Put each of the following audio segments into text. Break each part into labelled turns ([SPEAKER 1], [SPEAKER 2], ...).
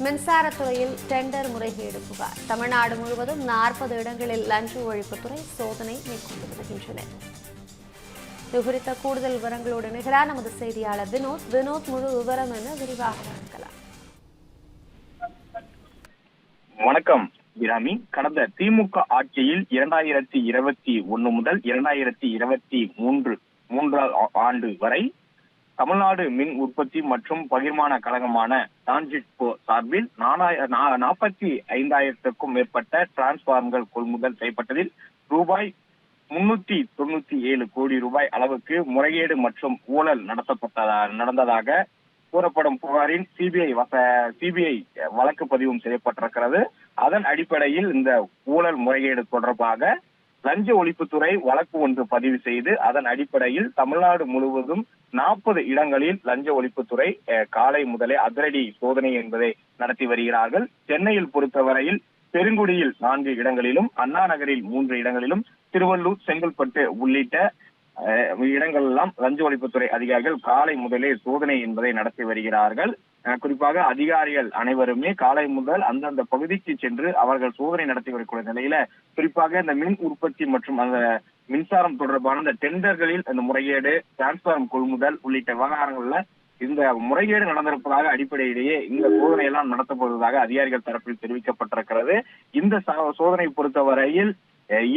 [SPEAKER 1] மின்சாரத்துறையில் tender முறைகேடு புகார். தமிழ்நாடு முழுவதும் 40 இடங்களில் லஞ்ச ஒழிப்புத்துறை சோதனை மேற்கொண்டு வருகின்றனர். இது குறித்த கூடுதல் விவரங்களோடு இணைகிறார் நமது செய்தியாளர் வினோத். வினோத், முழு விவரம் என விரிவாக வழங்கலாம்.
[SPEAKER 2] வணக்கம் இராமி. கடந்த திமுக ஆட்சியில் 2021 முதல் 2023 ஆண்டு வரை தமிழ்நாடு மின் உற்பத்தி மற்றும் பகிர்மான கழகமான டான்ஜெட்கோ சார்பில் 45,000க்கும் மேற்பட்ட டிரான்ஸ்பார்மர்கள் கொள்முதல் செய்யப்பட்டதில் ரூபாய் 397 கோடி ரூபாய் அளவுக்கு முறைகேடு மற்றும் ஊழல் நடந்ததாக கூறப்படும் புகாரின் சிபிஐ வழக்கு பதிவும் செய்யப்பட்டிருக்கிறது. அதன் அடிப்படையில் இந்த ஊழல் முறைகேடு தொடர்பாக லஞ்ச ஒழிப்புத்துறை வழக்கு ஒன்று பதிவு செய்து அதன் அடிப்படையில் தமிழ்நாடு முழுவதும் 40 இடங்களில் லஞ்ச ஒழிப்புத்துறை காலை முதலே அதிரடி சோதனை என்பதை நடத்தி வருகிறார்கள். சென்னையில் பொறுத்தவரையில் பெருங்குடியில் 4 இடங்களிலும், அண்ணா நகரில் 3 இடங்களிலும், திருவள்ளூர், செங்கல்பட்டு உள்ளிட்ட இடங்கள் எல்லாம் லஞ்ச ஒழிப்புத்துறை அதிகாரிகள் காலை முதலே சோதனை என்பதை நடத்தி வருகிறார்கள். குறிப்பாக அதிகாரிகள் அனைவருமே காலை முதல் அந்தந்த பகுதிக்கு சென்று அவர்கள் சோதனை நடத்தி வரக்கூடிய நிலையில குறிப்பாக இந்த மின் உற்பத்தி மற்றும் அந்த மின்சாரம் தொடர்பான இந்த டெண்டர்களில் அந்த முறைகேடு, டிரான்ஸ்பார்மர் கொள்முதல் உள்ளிட்ட விவகாரங்கள்ல இந்த முறைகேடு நடந்திருப்பதாக அடிப்படையிலேயே இந்த சோதனை எல்லாம் நடத்தப்படுவதாக அதிகாரிகள் தரப்பில் தெரிவிக்கப்பட்டிருக்கிறது. இந்த சோதனை பொறுத்தவரையில்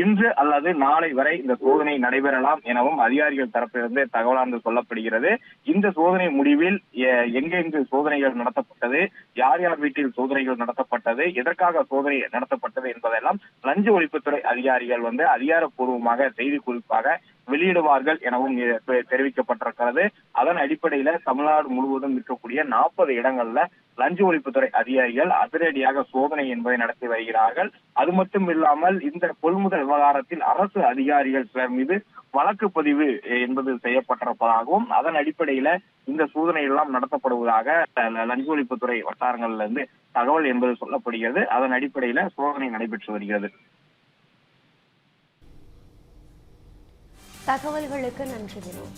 [SPEAKER 2] இன்று அல்லது நாளை வரை இந்த சோதனை நடைபெறலாம் எனவும் அதிகாரிகள் தரப்பிலிருந்து தகவலானது சொல்லப்படுகிறது. இந்த சோதனை முடிவில் எங்கெங்கு சோதனைகள் நடத்தப்பட்டது, யார் யார் வீட்டில் சோதனைகள் நடத்தப்பட்டது, எதற்காக சோதனை நடத்தப்பட்டது என்பதெல்லாம் லஞ்ச ஒழிப்புத்துறை அதிகாரிகள் அதிகாரப்பூர்வமாக செய்தி குறிப்பாக வெளியிடுவார்கள் எனவும் தெரிவிக்கப்பட்டிருக்கிறது. அதன் அடிப்படையில தமிழ்நாடு முழுவதும் இருக்கக்கூடிய 40 இடங்கள்ல லஞ்ச ஒழிப்புத்துறை அதிகாரிகள் அதிரடியாக சோதனை என்பதை நடத்தி வருகிறார்கள். அது மட்டும் இல்லாமல் இந்த கொள்முதல் விவகாரத்தில் அரசு அதிகாரிகள் சிலர் மீது வழக்கு பதிவு என்பது செய்யப்பட்டிருப்பதாகவும் அதன் அடிப்படையில இந்த சோதனை எல்லாம் நடத்தப்படுவதாக லஞ்ச ஒழிப்புத்துறை வட்டாரங்கள்ல இருந்து தகவல் என்பது சொல்லப்படுகிறது. அதன் அடிப்படையில சோதனை நடைபெற்று வருகிறது.
[SPEAKER 1] தகவல்களுக்கு நன்றி வினோத்.